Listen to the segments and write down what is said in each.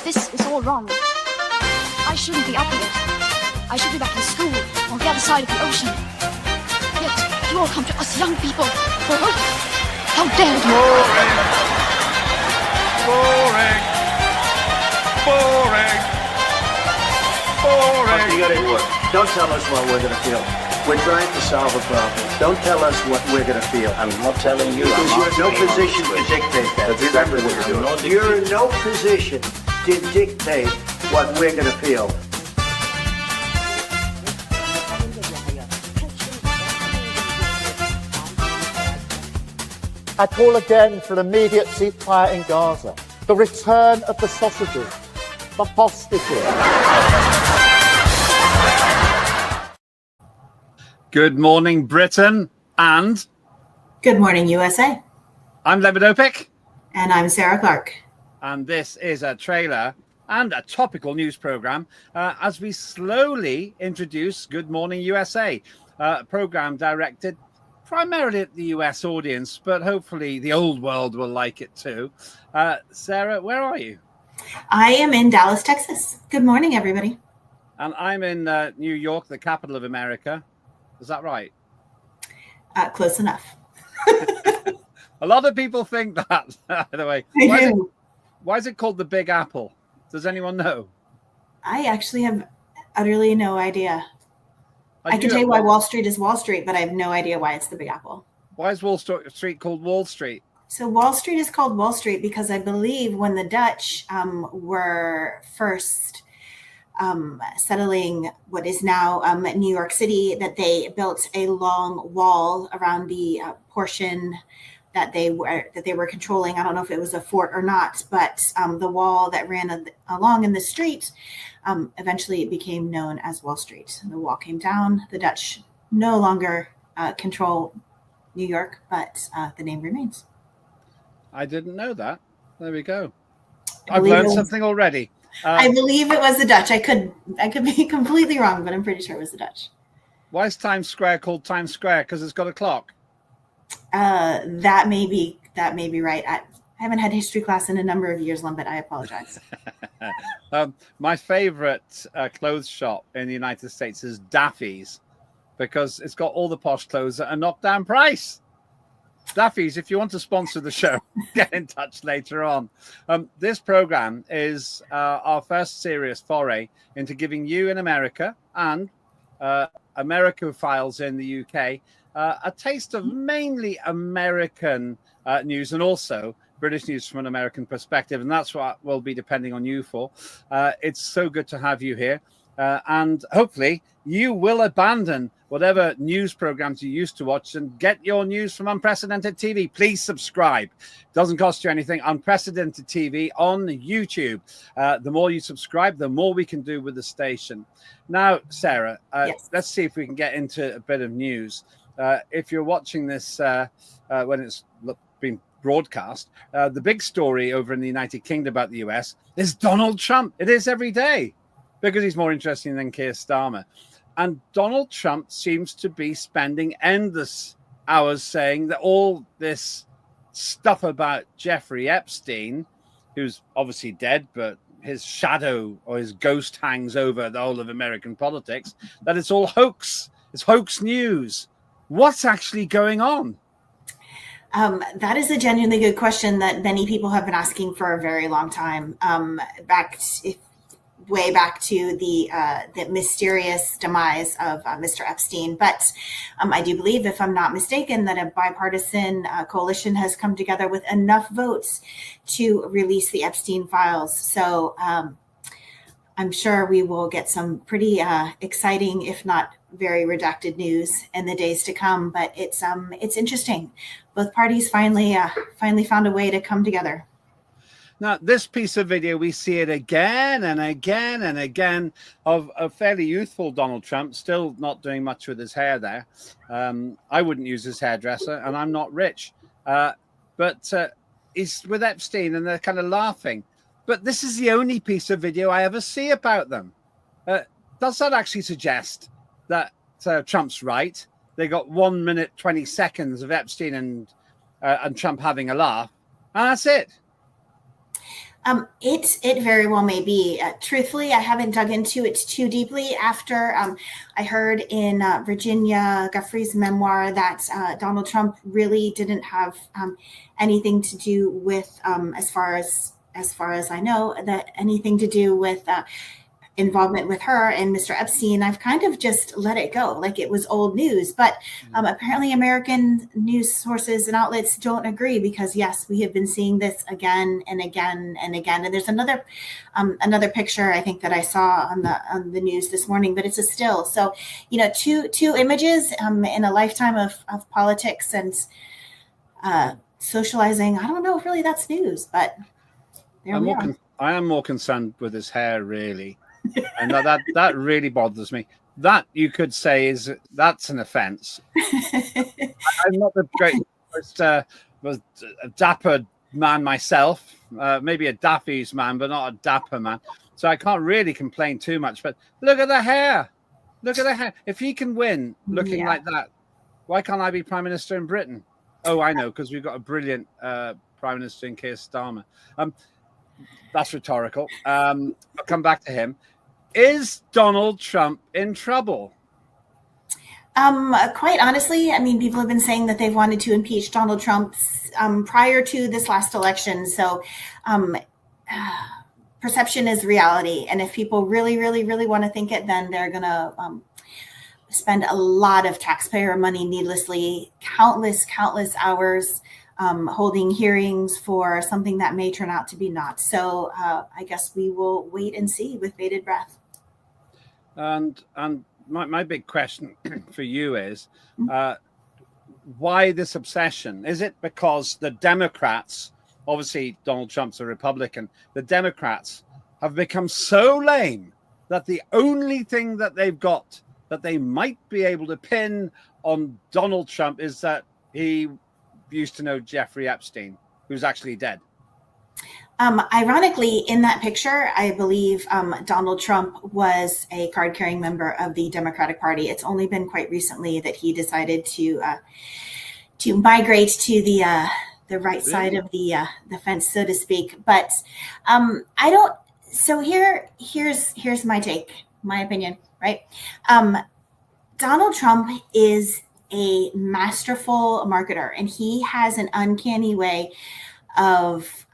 This is all wrong. I shouldn't be up here. I should be back in school on the other side of the ocean. Yet you all come to us young people for hope. How dare you! Boring. Boring. Boring. Boring. You gotta work. Don't tell us what we're gonna feel. We're trying to solve a problem. Don't tell us what we're gonna feel. I'm not telling you. Because you're in no position to dictate that. That's exactly what you're doing. You're in no position to dictate what we're gonna feel. I call again for an immediate ceasefire in Gaza, the return of the sausages, the hostages. Good morning, Britain, and good morning, USA. I'm Lembit Öpik. And I'm Sarah Clark. And this is a trailer and a topical news program as we slowly introduce Good Morning USA, a program directed primarily at the US audience, but hopefully the old world will like it too. Sarah, where are you? I am in Dallas, Texas. Good morning, everybody. And I'm in New York, the capital of America. Is that right? Close enough. A lot of people think that, by the way. Why is it called the Big Apple? Does anyone know? I actually have utterly no idea. I can tell you why Wall Street is Wall Street, but I have no idea why it's the Big Apple. Why is Wall Street called Wall Street? So Wall Street is called Wall Street because I believe when the Dutch were first settling what is now New York City, that they built a long wall around the portion that they were controlling. I don't know if it was a fort or not, but the wall that ran along in the street eventually became known as Wall Street. The wall came down. The Dutch no longer control New York, but the name remains. I didn't know that. There we go. I've learned something already. I believe it was the Dutch. I could be completely wrong, but I'm pretty sure it was the Dutch. Why is Times Square called Times Square? Because it's got a clock. That may be right. I haven't had history class in a number of years, Lembit. I apologize. My favorite clothes shop in the United States is Daffy's because it's got all the posh clothes at a knockdown price. Daffy's, if you want to sponsor the show, get in touch later on. This program is our first serious foray into giving you in America and Americophiles in the UK a taste of mainly American news and also British news from an American perspective. And that's what we'll be depending on you for. It's so good to have you here. And hopefully you will abandon whatever news programs you used to watch and get your news from Unprecedented TV. Please subscribe. Doesn't cost you anything. Unprecedented TV on YouTube. The more you subscribe, the more we can do with the station. Now, Sarah, yes. Let's see if we can get into a bit of news. If you're watching this when it's been broadcast, the big story over in the United Kingdom about the US is Donald Trump. It is every day because he's more interesting than Keir Starmer. And Donald Trump seems to be spending endless hours saying that all this stuff about Jeffrey Epstein, who's obviously dead, but his shadow or his ghost hangs over the whole of American politics, that it's all hoax. It's hoax news. What's actually going on? That is a genuinely good question that many people have been asking for a very long time. Way back to the mysterious demise of Mr. Epstein. But I do believe, if I'm not mistaken, that a bipartisan coalition has come together with enough votes to release the Epstein files. So I'm sure we will get some pretty exciting, if not very redacted news in the days to come. But it's interesting. Both parties finally found a way to come together. Now, this piece of video, we see it again and again and again of a fairly youthful Donald Trump, still not doing much with his hair there. I wouldn't use his hairdresser, and I'm not rich. But he's with Epstein, and they're kind of laughing. But this is the only piece of video I ever see about them. Does that actually suggest that Trump's right? They got 1 minute, 20 seconds of Epstein and Trump having a laugh, and that's it. It very well may be. Truthfully, I haven't dug into it too deeply. After I heard in Virginia Guffrey's memoir that Donald Trump really didn't have anything to do with, as far as I know, that anything to do with involvement with her and Mr. Epstein, I've kind of just let it go like it was old news. But apparently American news sources and outlets don't agree, because yes, we have been seeing this again and again and again. And there's another picture I think that I saw on the news this morning, but it's a still. So, two images in a lifetime of politics and socializing. I don't know if really that's news, but there we are. I am more concerned with his hair, really. And that really bothers me. That, you could say, that's an offense. I'm not the greatest was a dapper man myself, maybe a dappies man, but not a dapper man. So I can't really complain too much. But look at the hair. Look at the hair. If he can win looking like that, why can't I be Prime Minister in Britain? Oh, I know, because we've got a brilliant Prime Minister in Keir Starmer. That's rhetorical. I'll come back to him. Is Donald Trump in trouble? Quite honestly, I mean, people have been saying that they've wanted to impeach Donald Trump prior to this last election. So perception is reality. And if people really, really, really want to think it, then they're going to spend a lot of taxpayer money needlessly, countless hours holding hearings for something that may turn out to be not. So I guess we will wait and see with bated breath. And my big question for you is, why this obsession? Is it because the Democrats, obviously Donald Trump's a Republican, the Democrats have become so lame that the only thing that they've got that they might be able to pin on Donald Trump is that he used to know Jeffrey Epstein, who's actually dead? Ironically, in that picture, I believe Donald Trump was a card-carrying member of the Democratic Party. It's only been quite recently that he decided to migrate to the right side of the fence, so to speak. But I don't. So here's my take, my opinion. Right, Donald Trump is a masterful marketer, and he has an uncanny way of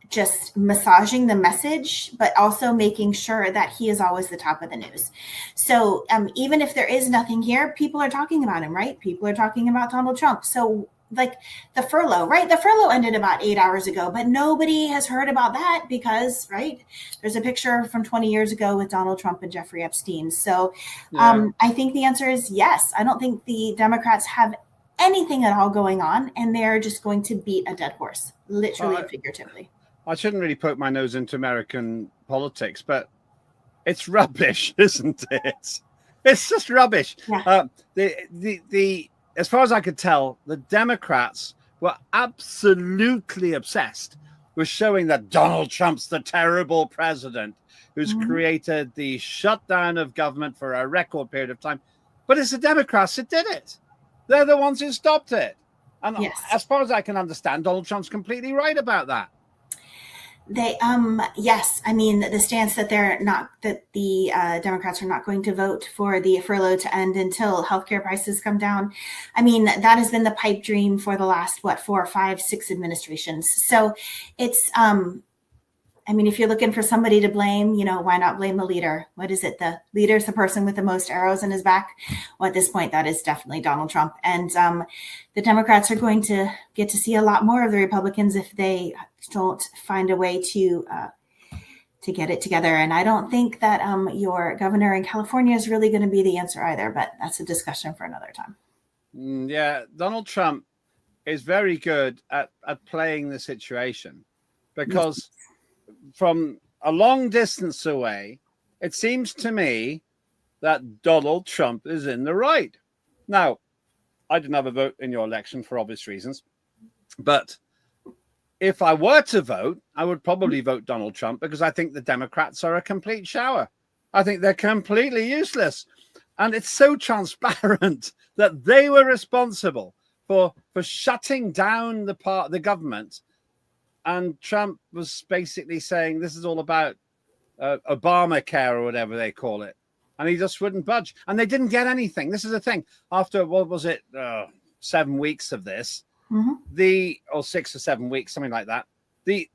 just massaging the message, but also making sure that he is always the top of the news. So even if there is nothing here, people are talking about him, right? People are talking about Donald Trump. So like the furlough, right? The furlough ended about 8 hours ago, but nobody has heard about that because, right, there's a picture from 20 years ago with Donald Trump and Jeffrey Epstein. So I think the answer is yes. I don't think the Democrats have anything at all going on, and they're just going to beat a dead horse, literally and figuratively. I shouldn't really poke my nose into American politics, but it's rubbish, isn't it? It's just rubbish. Yeah. As far as I could tell, the Democrats were absolutely obsessed with showing that Donald Trump's the terrible president who's created the shutdown of government for a record period of time. But it's the Democrats that did it. They're the ones who stopped it. And as far as I can understand, Donald Trump's completely right about that. Yes. I mean, the stance that the Democrats are not going to vote for the furlough to end until healthcare prices come down. I mean, that has been the pipe dream for the last, 4, 5, 6 administrations. So it's, I mean, if you're looking for somebody to blame, why not blame the leader? What is it? The leader is the person with the most arrows in his back. Well, at this point, that is definitely Donald Trump. And the Democrats are going to get to see a lot more of the Republicans if they don't find a way to get it together. And I don't think that your governor in California is really going to be the answer either. But that's a discussion for another time. Yeah, Donald Trump is very good at playing the situation because from a long distance away, it seems to me that Donald Trump is in the right. Now, I didn't have a vote in your election for obvious reasons, but if I were to vote, I would probably vote Donald Trump because I think the Democrats are a complete shower. I think they're completely useless. And it's so transparent that they were responsible for shutting down the government and Trump was basically saying this is all about Obamacare or whatever they call it, and he just wouldn't budge. And they didn't get anything. This is the thing. After what was it, 7 weeks of this, or 6 or 7 weeks, something like that. The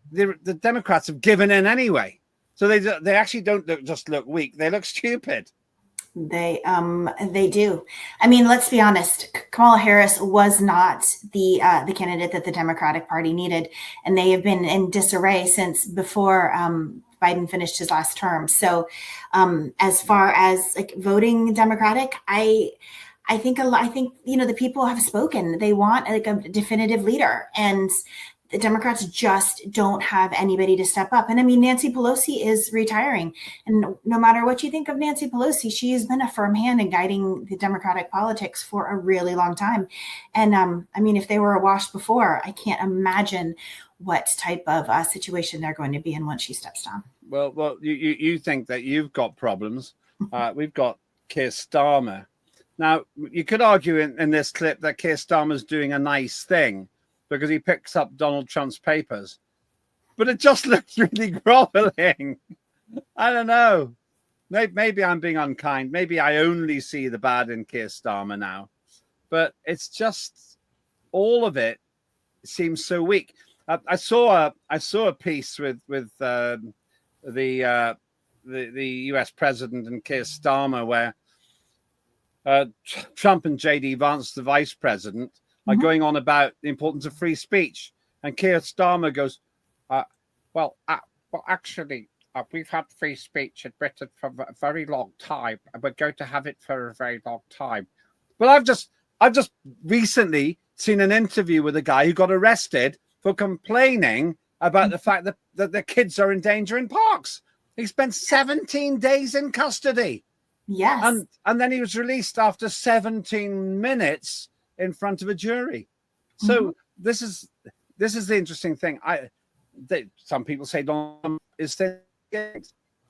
Democrats have given in anyway. So they actually don't just look weak; they look stupid. They do. I mean, let's be honest. Kamala Harris was not the candidate that the Democratic Party needed, and they have been in disarray since before Biden finished his last term. So, as far as like voting Democratic, I think the people have spoken. They want like a definitive leader, and the Democrats just don't have anybody to step up. And I mean, Nancy Pelosi is retiring. And no matter what you think of Nancy Pelosi, she has been a firm hand in guiding the Democratic politics for a really long time. And I mean, if they were awash before, I can't imagine what type of situation they're going to be in once she steps down. Well, you think that you've got problems. We've got Keir Starmer. Now, you could argue in this clip that Keir Starmer's doing a nice thing, because he picks up Donald Trump's papers. But it just looks really groveling. I don't know. Maybe I'm being unkind. Maybe I only see the bad in Keir Starmer now. But it's just, all of it seems so weak. I saw a piece with the US president and Keir Starmer where Trump and J.D. Vance, the vice president, are going on about the importance of free speech. And Keir Starmer goes, well, actually, we've had free speech in Britain for a very long time, and we're going to have it for a very long time. But I've just recently seen an interview with a guy who got arrested for complaining about the fact that the kids are in danger in parks. He spent 17 days in custody. Yes. And then he was released after 17 minutes in front of a jury. So this is the interesting thing. Some people say Donald Trump is thinking,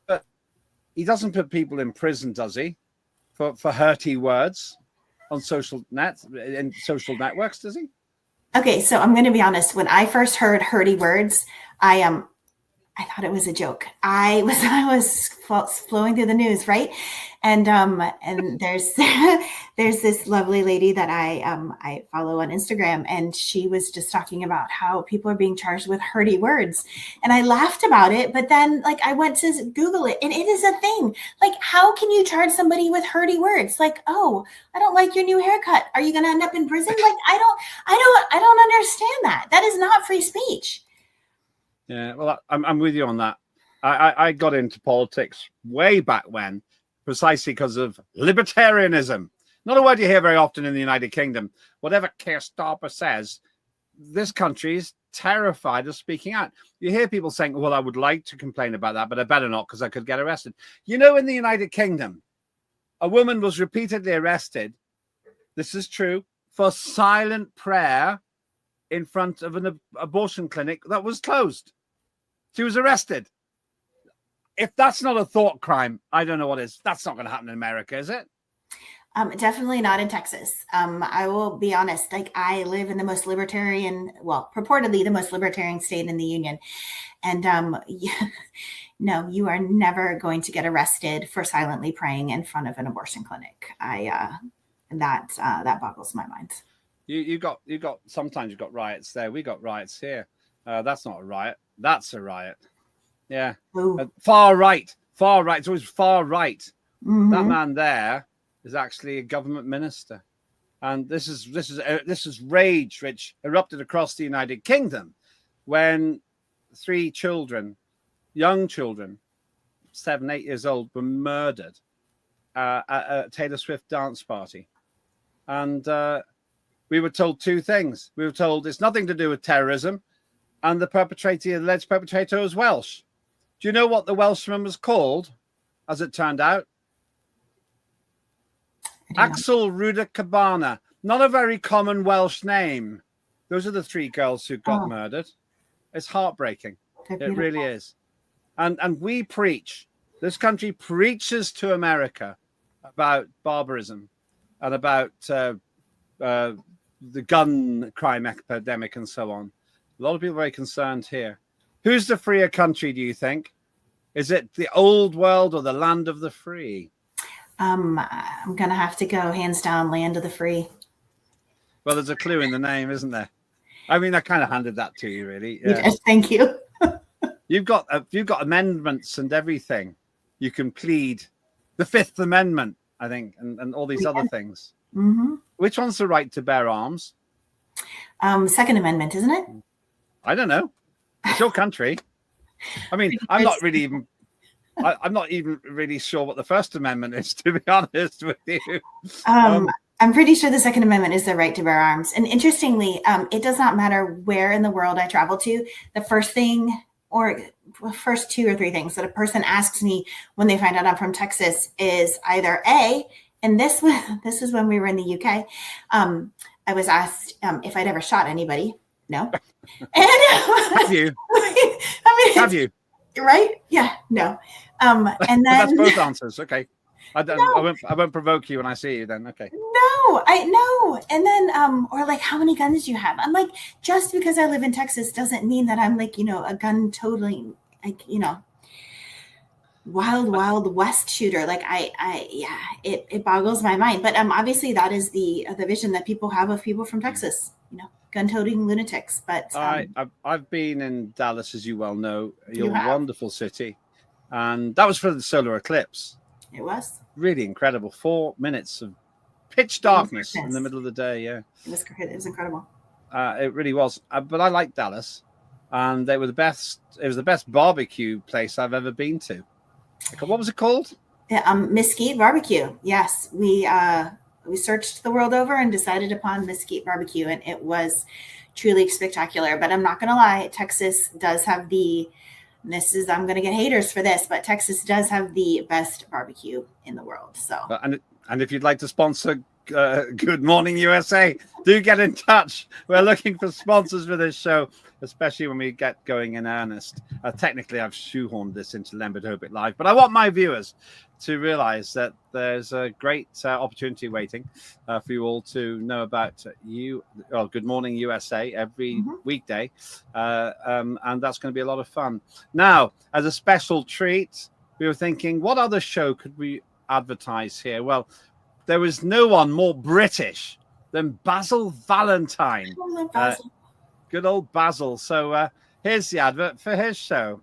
but he doesn't put people in prison, does he? For hurty words on social networks, does he? Okay, so I'm going to be honest. When I first heard hurty words, I thought it was a joke. I was flowing through the news, right? And there's this lovely lady that I follow on Instagram, and she was just talking about how people are being charged with hurty words, and I laughed about it. But then, like, I went to Google it, and it is a thing. Like, how can you charge somebody with hurty words? Like, oh, I don't like your new haircut. Are you going to end up in prison? Like, I don't understand that. That is not free speech. Yeah, well, I'm with you on that. I got into politics way back when, precisely because of libertarianism. Not a word you hear very often in the United Kingdom. Whatever Keir Starmer says, this country is terrified of speaking out. You hear people saying, well, I would like to complain about that, but I better not because I could get arrested. You know, in the United Kingdom, a woman was repeatedly arrested, this is true, for silent prayer in front of an abortion clinic that was closed. She was arrested. If that's not a thought crime, I don't know what is. That's not going to happen in America, is it? Definitely not in Texas. I will be honest. Like, I live in the most libertarian, well, purportedly the most libertarian state in the union, and no, you are never going to get arrested for silently praying in front of an abortion clinic. That boggles my mind. You got sometimes you've got riots there. We got riots here. That's not a riot. That's a riot. Yeah. Far right. It's always far right. That man there is actually a government minister, and this is rage which erupted across the United Kingdom when 3 children, young children, 7, 8 years old, were murdered at a Taylor Swift dance party, and we were told 2 things. We were told it's nothing to do with terrorism, and the alleged perpetrator was Welsh. Do you know what the Welshman was called, as it turned out? Axel Ruda Cabana. Not a very common Welsh name. Those are the 3 girls who got murdered. It's heartbreaking. It really is. And we preach, this country preaches to America about barbarism and about the gun crime epidemic and so on. A lot of people are very concerned here. Who's the freer country, do you think? Is it the old world or the land of the free? I'm going to have to go hands down land of the free. Well, there's a clue in the name, isn't there? I mean, I kind of handed that to you, really. Yeah. Yes, thank you. You've got amendments and everything. You can plead the Fifth Amendment, I think, and all these other things. Mm-hmm. Which one's the right to bear arms? Second Amendment, isn't it? I don't know. It's your country. I mean, I'm not even really sure what the First Amendment is, to be honest with you. I'm pretty sure the Second Amendment is the right to bear arms. And interestingly, it does not matter where in the world I travel to. The first thing, or first 2 or 3 things that a person asks me when they find out I'm from Texas is either A, and this is when we were in the UK. I was asked if I'd ever shot anybody. No. And have you? I mean, have you? Right? Yeah. No. And then that's both answers. Okay. I won't provoke you when I see you then. Okay. No, I know. And then, or like, how many guns do you have? I'm like, just because I live in Texas doesn't mean that I'm like, a gun totaling, like, wild west shooter. Like it boggles my mind. But obviously that is the vision that people have of people from Texas, gun toting lunatics. But I've been in Dallas, as you well know, your wonderful city, and that was for the solar eclipse. It was really incredible. 4 minutes of pitch darkness in the middle of the day. Yeah, it was incredible. It really was. But I like Dallas, and they were the best. It was the best barbecue place I've ever been to. What was it called? Mesquite Barbecue. Yes, we searched the world over and decided upon Mesquite Barbecue, and it was truly spectacular. But I'm not going to lie, Texas does have I'm going to get haters for this, but Texas does have the best barbecue in the world. So, and if you'd like to sponsor Good Morning USA, do get in touch. We're looking for sponsors for this show, especially when we get going in earnest. Technically, I've shoehorned this into Lembit Öpik Live, but I want my viewers to realize that there's a great opportunity waiting for you all to know about Good Morning USA every weekday. And that's going to be a lot of fun. Now, as a special treat, we were thinking, what other show could we advertise here? Well, there was no one more British than Basil Valentine. Good old Basil. So here's the advert for his show.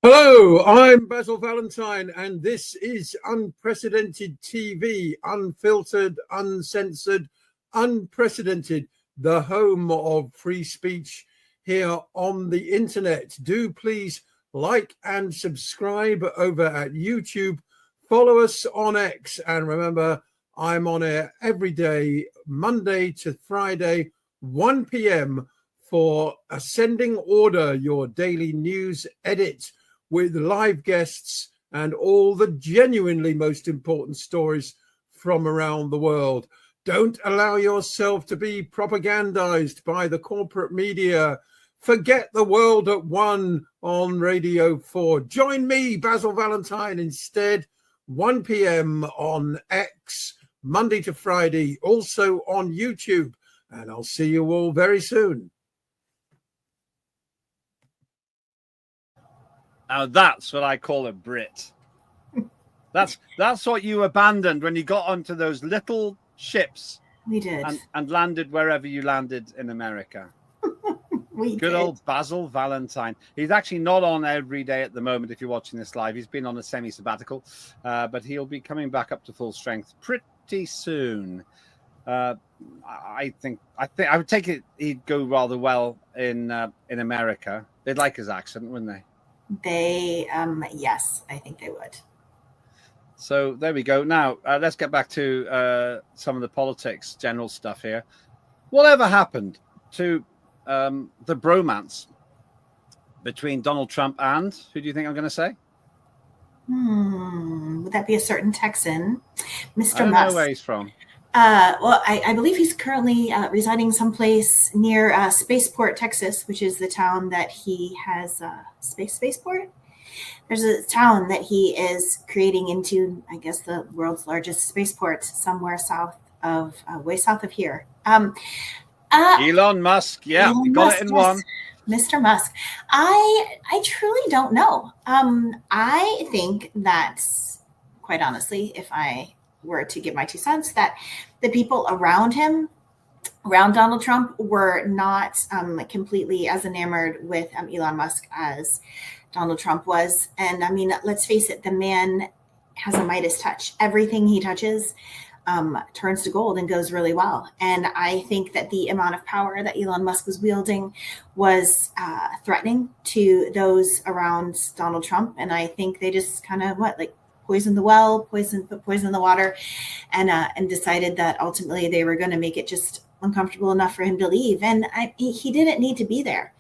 Hello, I'm Basil Valentine, and this is Unprecedented TV, unfiltered, uncensored, unprecedented, the home of free speech here on the internet. Do please like and subscribe over at YouTube. Follow us on X, and remember, I'm on air every day, Monday to Friday, 1 p.m. for Ascending Order, your daily news edit with live guests and all the genuinely most important stories from around the world. Don't allow yourself to be propagandized by the corporate media. Forget the world at one on Radio 4. Join me, Basil Valentine, instead, 1 p.m. on X, Monday to Friday, also on YouTube. And I'll see you all very soon. Now that's what I call a Brit. That's what you abandoned when you got onto those little ships. We did. And landed wherever you landed in America. Good old Basil Valentine. He's actually not on every day at the moment if you're watching this live. He's been on a semi-sabbatical, but he'll be coming back up to full strength pretty soon. I think I would take it he'd go rather well in America. They'd like his accent, wouldn't they? Yes, I think they would. So there we go. Now, let's get back to some of the politics, general stuff here. Whatever happened to the bromance between Donald Trump and, who do you think I'm going to say? Would that be a certain Texan? Mr. I don't Musk. know where he's from. Well, I believe he's currently residing someplace near Spaceport, Texas, which is the town that he has Spaceport. There's a town that he is creating into, I guess, the world's largest spaceport somewhere way south of here. Elon Musk. Yeah, Elon we got Musk, it in yes. one. Mr. Musk. I truly don't know. I think that, quite honestly, if I were to give my 2 cents, that the people around him, around Donald Trump, were not completely as enamored with Elon Musk as Donald Trump was. And I mean, let's face it, the man has a Midas touch. Everything he touches turns to gold and goes really well. And I think that the amount of power that Elon Musk was wielding was threatening to those around Donald Trump. And I think they just kind of poisoned the well, put poison in the water, and decided that ultimately they were going to make it just uncomfortable enough for him to leave. And he didn't need to be there.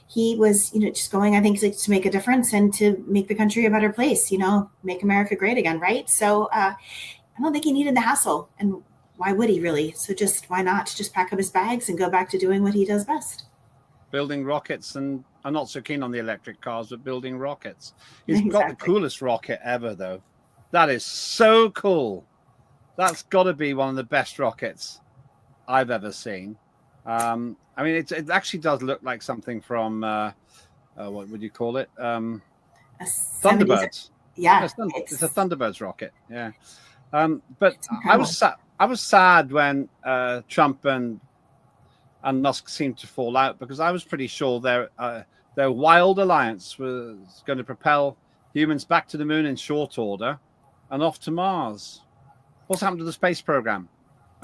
He was, just going, I think, to make a difference and to make the country a better place, make America great again, right? So I don't think he needed the hassle. And why would he really? So why not just pack up his bags and go back to doing what he does best? Building rockets. And I'm not so keen on the electric cars, but building rockets. He's Exactly. got the coolest rocket ever, though. That is so cool. That's got to be one of the best rockets I've ever seen. I mean, it actually does look like something from, what would you call it? Thunderbirds. Yeah. It's a Thunderbirds rocket. Yeah. But I was sad when Trump and Musk seemed to fall out, because I was pretty sure their wild alliance was going to propel humans back to the moon in short order and off to Mars. What's happened to the space program?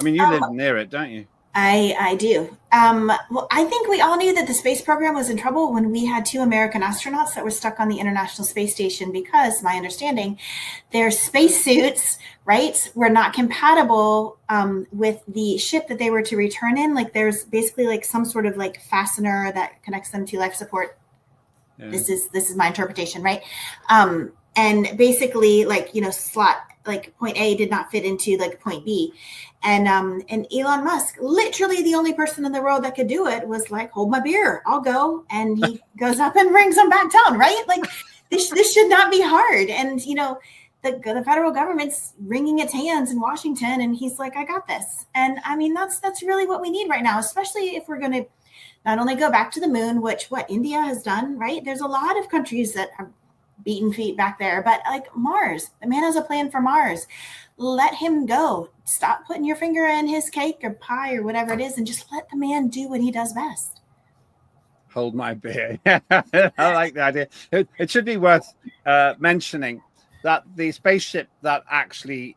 I mean, you live near it, don't you? I do. Well, I think we all knew that the space program was in trouble when we had 2 American astronauts that were stuck on the International Space Station, because my understanding, their spacesuits, right, were not compatible with the ship that they were to return in. Like, there's basically some sort of fastener that connects them to life support. Yeah. This is my interpretation, right? And basically, slot point A did not fit into point B. And Elon Musk, literally the only person in the world that could do it, was hold my beer, I'll go. And he goes up and brings them back down, right? This should not be hard. And, the federal government's wringing its hands in Washington, and he's like, I got this. And I mean, that's really what we need right now, especially if we're going to not only go back to the moon, which India has done, right? There's a lot of countries that have beaten feet back there, but Mars, the man has a plan for Mars. Let him go. Stop putting your finger in his cake or pie or whatever it is, and just let the man do what he does best. Hold my beer. I like the idea. It should be worth mentioning that the spaceship that actually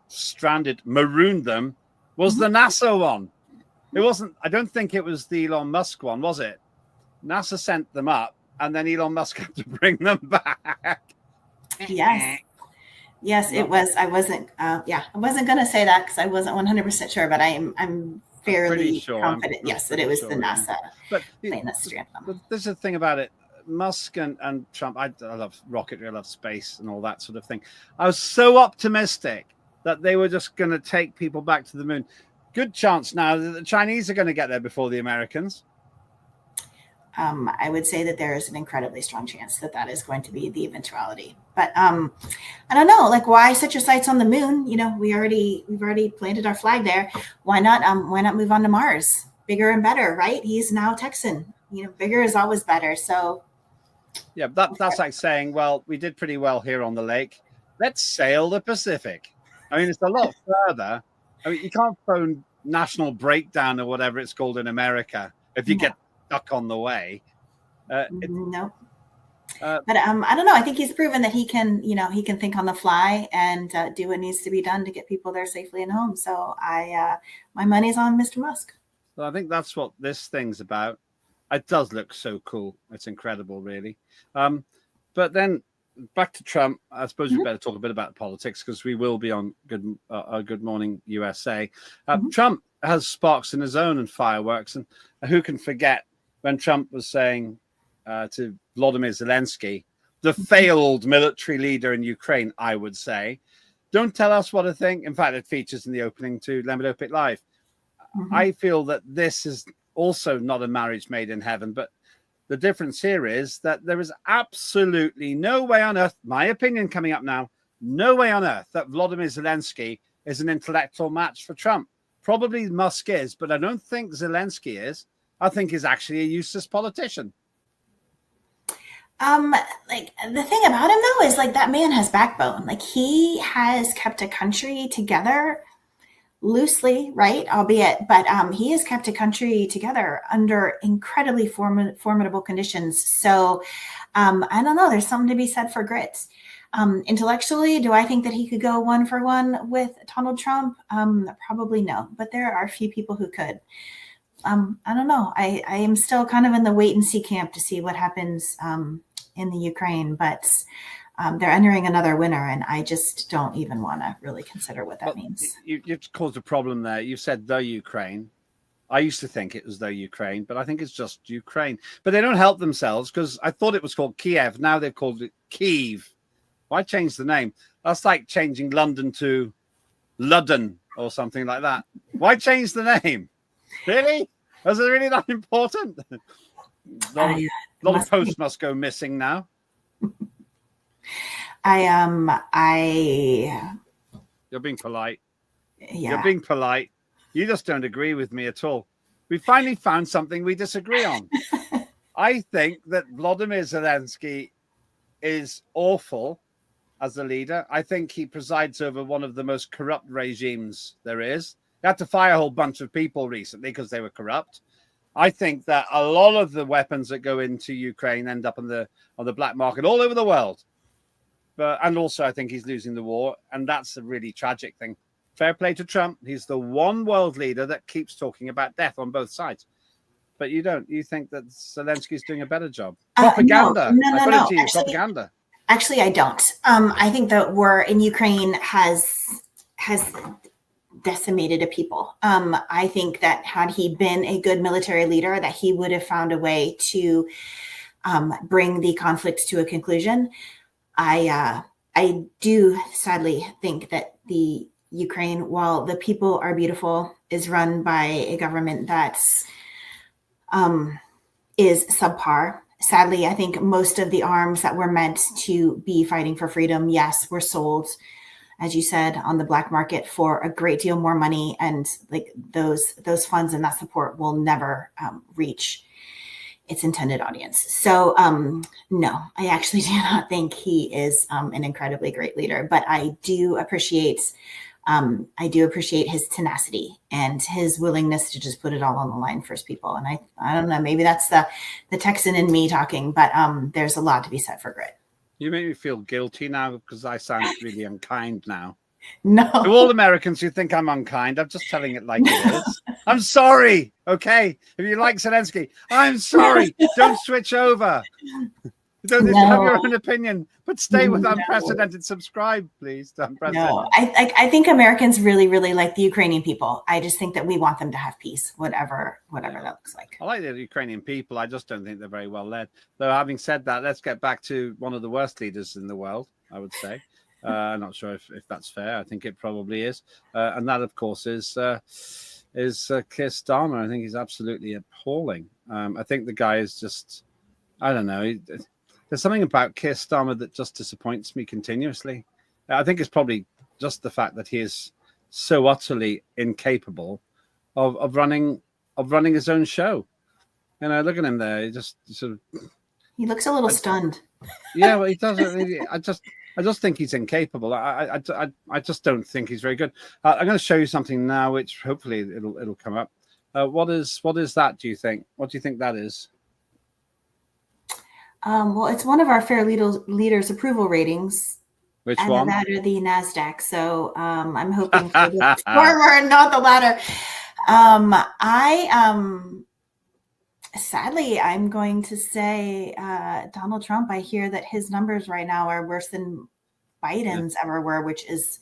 marooned them was the NASA one. It wasn't, I don't think it was the Elon Musk one, was it? NASA sent them up, and then Elon Musk had to bring them back. Yes, it was. I wasn't going to say that because I wasn't 100% sure, but I'm fairly confident, that it was the NASA plane that stranded them. But there's a thing about it. Musk and Trump, I love rocketry, I love space and all that sort of thing. I was so optimistic that they were just going to take people back to the moon. Good chance now that the Chinese are going to get there before the Americans. I would say that there is an incredibly strong chance that is going to be the eventuality. But I don't know, why set your sights on the moon? We've already planted our flag there. Why not move on to Mars? Bigger and better, right? He's now Texan. Bigger is always better. So yeah, that's like saying, well, we did pretty well here on the lake. Let's sail the Pacific. I mean, it's a lot further. I mean, you can't phone national breakdown or whatever it's called in America if you get stuck on the way. No. But I don't know. I think he's proven that he can think on the fly and do what needs to be done to get people there safely and home. So my money's on Mr. Musk. Well, I think that's what this thing's about. It does look so cool. It's incredible, really. But then back to Trump. I suppose we better talk a bit about politics because we will be on Good Morning USA. Trump has sparks in his own and fireworks, and who can forget when Trump was saying to Vladimir Zelensky, the failed military leader in Ukraine, I would say, don't tell us what to think. In fact, it features in the opening to Lembit Öpik Live. I feel that this is also not a marriage made in heaven, but the difference here is that there is absolutely no way on earth, my opinion coming up now, no way on earth that Vladimir Zelensky is an intellectual match for Trump. Probably Musk is, but I don't think Zelensky is. I think is actually a useless politician. Like the thing about him though is like that man has backbone. Like he has kept a country together loosely, right? Albeit, but he has kept a country together under incredibly formidable conditions. So I don't know. There's something to be said for grit. Intellectually, do I think that he could go 1-for-1 with Donald Trump? Probably no, but there are a few people who could. I don't know. I am still kind of in the wait and see camp to see what happens in the Ukraine, but they're entering another winter, and I just don't even want to really consider what that means. You've caused a problem there. You said the Ukraine. I used to think it was the Ukraine, but I think it's just Ukraine. But they don't help themselves because I thought it was called Kiev. Now they've called it Kyiv. Why change the name? That's like changing London to Ludden or something like that. Why change the name? Really? Was it really that important? A lot of posts must go missing now. You're being polite. Yeah. You're being polite. You just don't agree with me at all. We finally found something we disagree on. I think that Vladimir Zelensky is awful as a leader. I think he presides over one of the most corrupt regimes there is. He had to fire a whole bunch of people recently because they were corrupt. I think that a lot of the weapons that go into Ukraine end up on the black market all over the world. And also, I think he's losing the war, and that's a really tragic thing. Fair play to Trump. He's the one world leader that keeps talking about death on both sides. But you don't. You think that Zelensky's doing a better job? Propaganda. No. Propaganda. Actually, I don't. I think the war in Ukraine has decimated a people. I think that had he been a good military leader, that he would have found a way to bring the conflict to a conclusion. I do sadly think that the Ukraine, while the people are beautiful, is run by a government that's is subpar. Sadly, I think most of the arms that were meant to be fighting for freedom, yes, were sold, as you said, on the black market for a great deal more money, and like those funds and that support will never reach its intended audience. So no, I actually do not think he is an incredibly great leader, but I do appreciate his tenacity and his willingness to just put it all on the line for his people. And I don't know, maybe that's the Texan in me talking, but there's a lot to be said for grit. You make me feel guilty now because I sound really unkind now. No. To all Americans who think I'm unkind, I'm just telling it like it is. I'm sorry. Okay. If you like Zelensky, I'm sorry. Don't switch over. Don't have your own opinion, but stay with Unprecedented. Subscribe, please. To Unprecedented. No, I think Americans really, really like the Ukrainian people. I just think that we want them to have peace, whatever that looks like. I like the Ukrainian people. I just don't think they're very well led. Though, having said that, let's get back to one of the worst leaders in the world, I would say. I'm not sure if that's fair. I think it probably is. And that, of course, is Keir Starmer. I think he's absolutely appalling. I think the guy is just, I don't know. There's something about Keir Starmer that just disappoints me continuously. I think it's probably just the fact that he is so utterly incapable of running his own show. You know, look at him there. He just sort of. He looks a little stunned. Yeah, well, he doesn't really. I just think he's incapable. I just don't think he's very good. I'm going to show you something now, which hopefully it'll come up. What is that? Do you think? What do you think that is? Well, it's one of our fair leaders approval ratings. Which and one? The latter, the NASDAQ. So I'm hoping for the former and not the latter. Sadly, I'm going to say Donald Trump. I hear that his numbers right now are worse than Biden's ever were, which is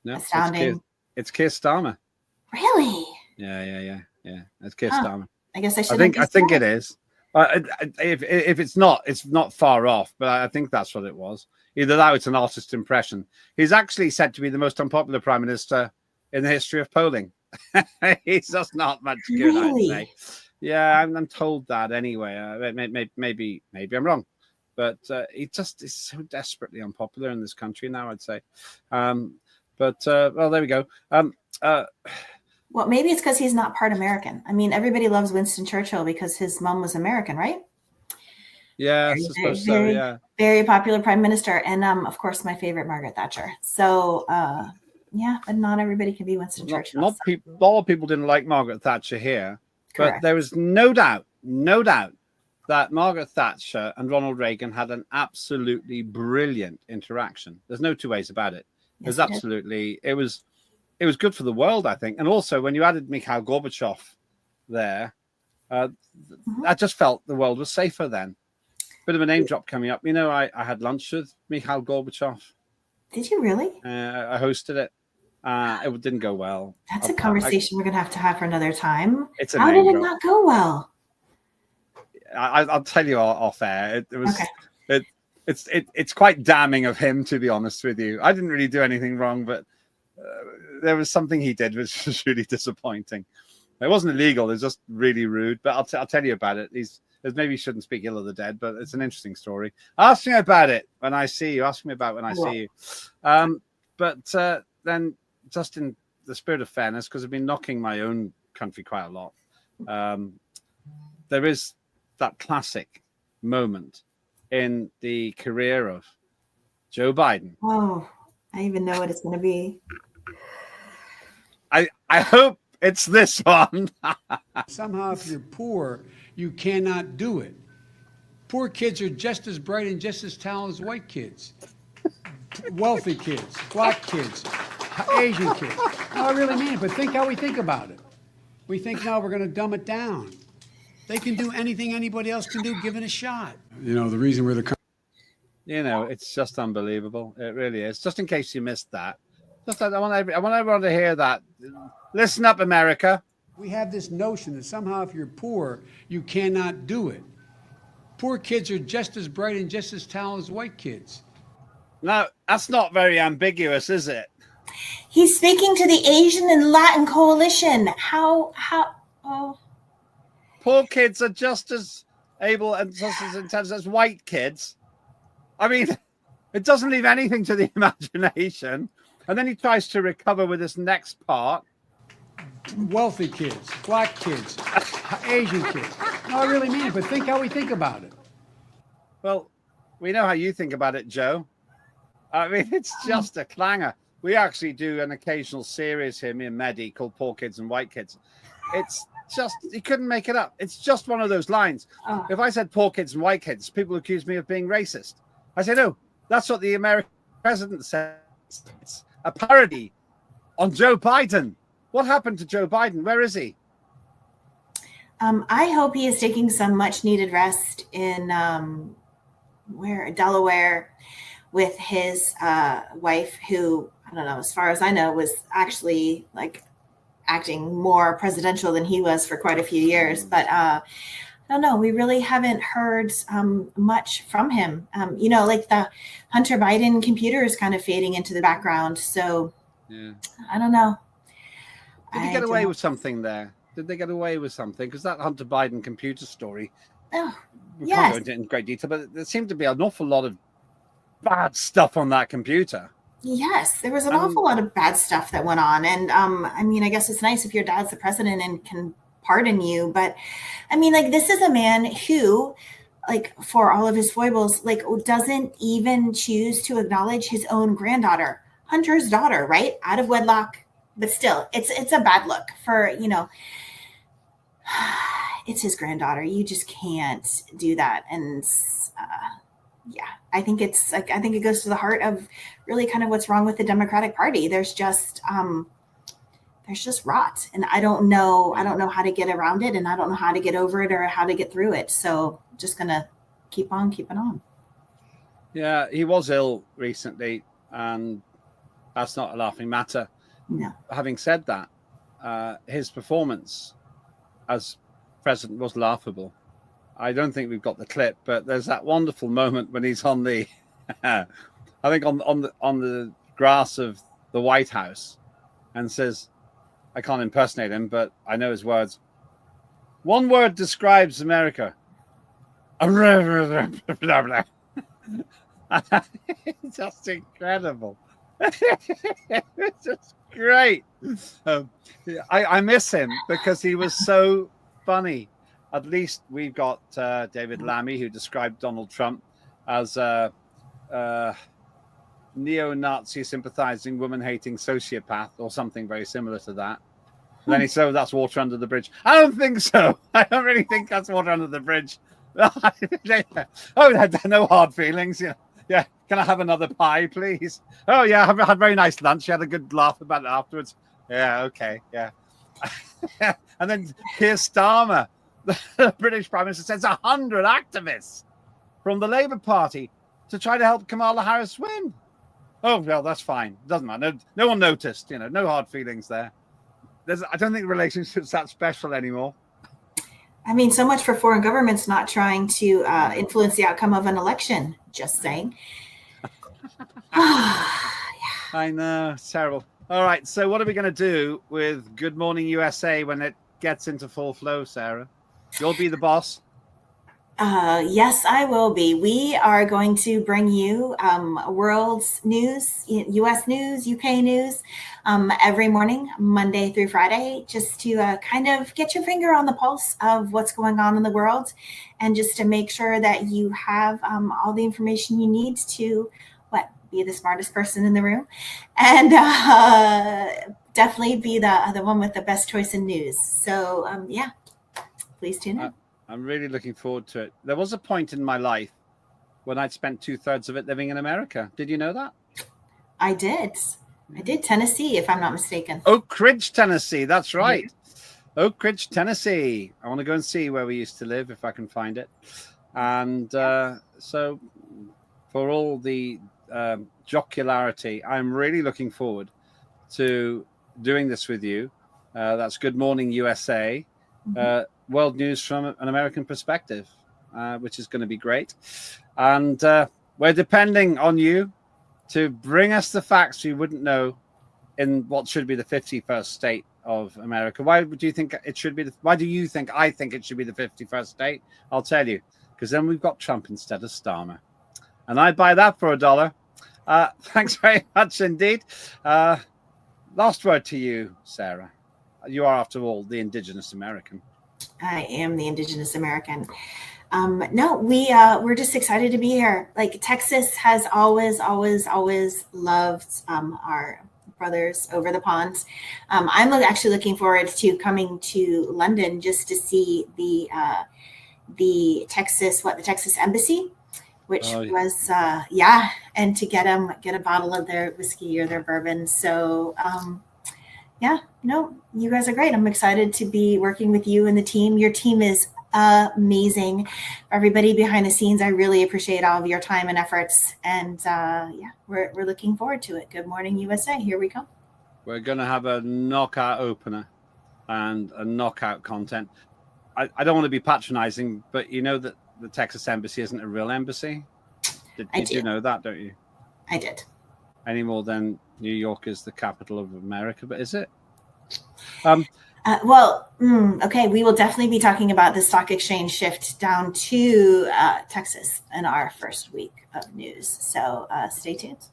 astounding. It's Keir Starmer. Really? Yeah. It's Keir Starmer. I guess I should. I think it is. If it's not far off, but I think that's what it was. Either that or it's an artist impression. He's actually said to be the most unpopular prime minister in the history of polling. He's just not much good, really? I'd say. Yeah, I'm told that anyway. Maybe I'm wrong, but he just is so desperately unpopular in this country now, I'd say. Well, there we go. Well, maybe it's because he's not part American. I mean, everybody loves Winston Churchill because his mom was American, right? Yeah, I Very, suppose so. very, Yeah. very popular prime minister. And of course, my favorite, Margaret Thatcher. So, yeah, but not everybody can be Winston Churchill. Not So. people. A lot of people didn't like Margaret Thatcher here, but Correct. there was no doubt that Margaret Thatcher and Ronald Reagan had an absolutely brilliant interaction. There's no two ways about it. It was absolutely. It was good for the world, I think. And also, when you added Mikhail Gorbachev there, I just felt the world was safer then. Bit of a name drop coming up. You know, I had lunch with Mikhail Gorbachev. Did you really? I hosted it. It didn't go well. That's a conversation we're going to have for another time. It's a How name did it drop. not go well? I'll tell you off air. It was. Okay. It's quite damning of him, to be honest with you. I didn't really do anything wrong, but there was something he did which was really disappointing. It wasn't illegal. It was just really rude. But I'll tell you about it. Maybe you shouldn't speak ill of the dead, but it's an interesting story. Ask me about it when I see you. Ask me about it when I see you. But then, just in the spirit of fairness, because I've been knocking my own country quite a lot, there is that classic moment in the career of Joe Biden. Oh, I even know what it's going to be. I hope it's this one. Somehow, if you're poor, you cannot do it. Poor kids are just as bright and just as talented as white kids. Wealthy kids, black kids, Asian kids. No, I really mean it, but think how we think about it. We think now we're going to dumb it down. They can do anything anybody else can do, given a shot. You know, the reason we're the... You know, it's just unbelievable. It really is. Just in case you missed that. I want everyone to hear that. Listen up, America. We have this notion that somehow if you're poor, you cannot do it. Poor kids are just as bright and just as talented as white kids. Now, that's not very ambiguous, is it? He's speaking to the Asian and Latin coalition. How, oh. Poor kids are just as able and just as intelligent as white kids. I mean, it doesn't leave anything to the imagination. And then he tries to recover with this next part. Wealthy kids, black kids, Asian kids. No, I really mean it, but think how we think about it. Well, we know how you think about it, Joe. I mean, it's just a clanger. We actually do an occasional series here, me and Mehdi, called Poor Kids and White Kids. It's just, he couldn't make it up. It's just one of those lines. Oh. If I said poor kids and white kids, people accuse me of being racist. I say, no, that's what the American president says. It's a parody on Joe Biden. What happened to Joe Biden? Where is he? I hope he is taking some much needed rest in Delaware with his wife, who, I don't know, as far as I know, was actually like acting more presidential than he was for quite a few years. But I don't know, we really haven't heard much from him. You know, like the Hunter Biden computer is kind of fading into the background. So yeah. I don't know. Did he get away with something there? Did they get away with something? Because that Hunter Biden computer story, we can't go into it in great detail, but there seemed to be an awful lot of bad stuff on that computer. Yes, there was an awful lot of bad stuff that went on. And I mean, I guess it's nice if your dad's the president and can pardon you. But I mean, like, this is a man who, like, for all of his foibles, like, doesn't even choose to acknowledge his own granddaughter, Hunter's daughter, right? Out of wedlock. But still, it's a bad look for, you know, it's his granddaughter. You just can't do that. And yeah, I think it's like, I think it goes to the heart of really kind of what's wrong with the Democratic Party. There's just rot, and I don't know how to get around it, and I don't know how to get over it or how to get through it. So just gonna keep on keeping on. Yeah, he was ill recently, and that's not a laughing matter. No. Having said that, his performance as president was laughable. I don't think we've got the clip, but there's that wonderful moment when he's on the, I think on the grass of the White House, and says, I can't impersonate him, but I know his words. One word describes America. Just incredible. It's just great. I miss him because he was so funny. At least we've got David Lammy, who described Donald Trump as a neo-Nazi sympathizing, woman-hating sociopath or something very similar to that. And then he said, that's water under the bridge. I don't think so. I don't really think that's water under the bridge. Oh, no hard feelings. Yeah. Can I have another pie, please? Oh, yeah. I had a very nice lunch. I had a good laugh about it afterwards. Yeah, okay. Yeah. And then Keir Starmer, the British Prime Minister, sends 100 activists from the Labour Party to try to help Kamala Harris win. Oh, well, that's fine. Doesn't matter. No one noticed. No hard feelings there. I don't think the relationship's that special anymore. I mean, so much for foreign governments not trying to influence the outcome of an election. Just saying. I know. It's terrible. All right. So what are we going to do with Good Morning USA when it gets into full flow, Sarah? You'll be the boss. Yes, I will be. We are going to bring you world's news, U.S. news, UK news every morning, Monday through Friday, just to kind of get your finger on the pulse of what's going on in the world and just to make sure that you have all the information you need to, be the smartest person in the room and definitely be the one with the best choice in news. So, please tune in. I'm really looking forward to it. There was a point in my life when I'd spent 2/3 of it living in America. Did you know that? I did. Tennessee, if I'm not mistaken. Oak Ridge, Tennessee. That's right. Yeah. Oak Ridge, Tennessee. I want to go and see where we used to live if I can find it. And so for all the jocularity, I'm really looking forward to doing this with you. That's Good Morning USA. World news from an American perspective, which is going to be great. And we're depending on you to bring us the facts we wouldn't know in what should be the 51st state of America. Why do you think it should be? Why do you think I think it should be the 51st state? I'll tell you, because then we've got Trump instead of Starmer. And I'd buy that for $1. Thanks very much indeed. Last word to you, Sarah. You are, after all, the Indigenous American. I am the Indigenous American. No, we're just excited to be here. Like Texas has always loved our brothers over the pond. I'm actually looking forward to coming to London just to see the Texas Embassy, which was and to get a bottle of their whiskey or their bourbon. So you guys are great. I'm excited to be working with you and the team. Your team is amazing. Everybody behind the scenes, I really appreciate all of your time and efforts. And we're looking forward to it. Good Morning USA. Here we come. We're going to have a knockout opener and a knockout content. I don't want to be patronizing, but you know that the Texas Embassy isn't a real embassy. Did you know that, don't you? I did. Any more than New York is the capital of America, but is it? Okay. We will definitely be talking about the stock exchange shift down to Texas in our first week of news. So stay tuned.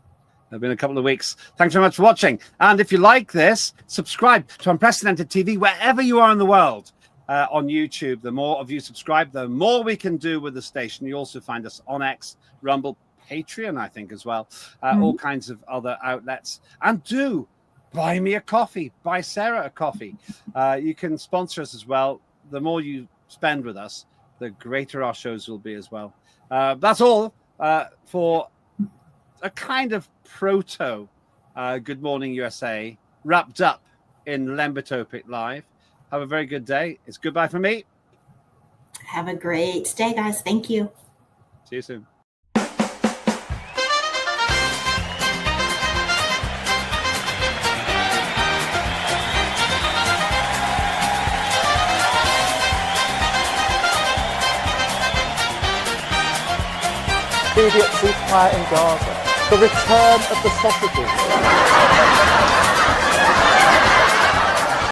There've been a couple of weeks. Thanks very much for watching. And if you like this, subscribe to Unprecedented TV wherever you are in the world. On YouTube, the more of you subscribe, the more we can do with the station. You also find us on X, Rumble, Patreon, I think, as well. All kinds of other outlets. And do buy me a coffee, buy Sarah a coffee. You can sponsor us as well. The more you spend with us, the greater our shows will be as well. That's all for a kind of proto Good Morning USA wrapped up in Lembit Öpik Live. Have a very good day. It's goodbye from me. Have a great day, guys. Thank you. See you soon. Immediate ceasefire in Gaza. The return of the sausages.